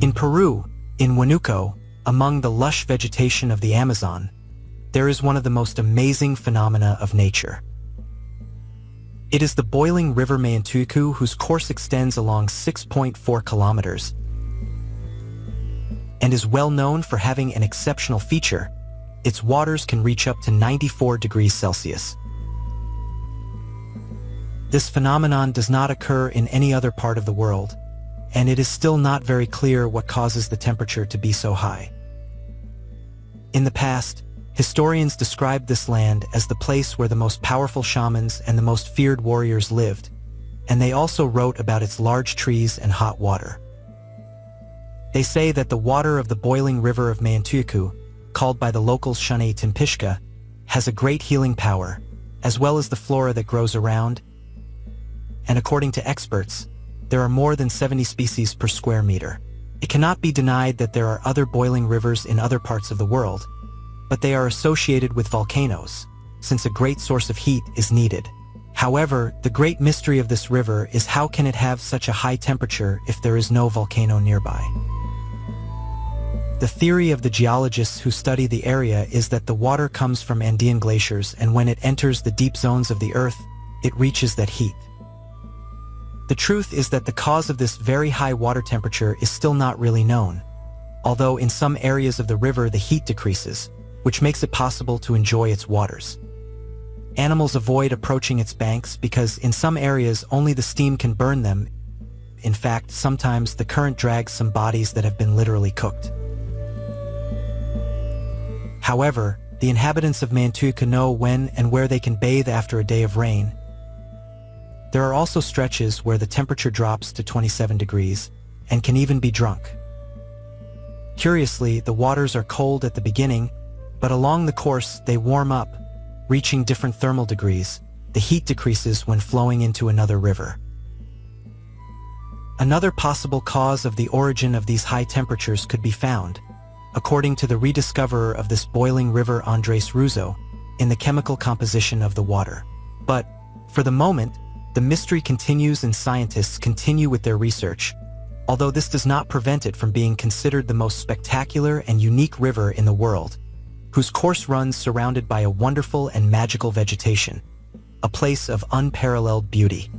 In Peru, in Huánuco, among the lush vegetation of the Amazon, there is one of the most amazing phenomena of nature. It is the boiling river Mayantuyacu, whose course extends along 6.4 kilometers and is well known for having an exceptional feature. Its waters can reach up to 94 degrees Celsius. This phenomenon does not occur in any other part of the world, and it is still not very clear what causes the temperature to be so high. In the past, historians described this land as the place where the most powerful shamans and the most feared warriors lived, and they also wrote about its large trees and hot water. They say that the water of the boiling river of Mayantuyacu, called by the locals Shani Timpishka, has a great healing power, as well as the flora that grows around, and according to experts, there are more than 70 species per square meter. It cannot be denied that there are other boiling rivers in other parts of the world, but they are associated with volcanoes, since a great source of heat is needed. However, the great mystery of this river is how can it have such a high temperature if there is no volcano nearby? The theory of the geologists who study the area is that the water comes from Andean glaciers, and when it enters the deep zones of the earth, it reaches that heat. The truth is that the cause of this very high water temperature is still not really known, although in some areas of the river the heat decreases, which makes it possible to enjoy its waters. Animals avoid approaching its banks because in some areas only the steam can burn them. In fact, sometimes the current drags some bodies that have been literally cooked. However, the inhabitants of Mayantuyacu know when and where they can bathe after a day of rain. There are also stretches where the temperature drops to 27 degrees and can even be drunk. Curiously, the waters are cold at the beginning, but along the course they warm up, reaching different thermal degrees. The heat decreases when flowing into another river. Another possible cause of the origin of these high temperatures could be found, according to the rediscoverer of this boiling river Andres Russo, in the chemical composition of the water. But, for the moment, the mystery continues and scientists continue with their research, although this does not prevent it from being considered the most spectacular and unique river in the world, whose course runs surrounded by a wonderful and magical vegetation, a place of unparalleled beauty.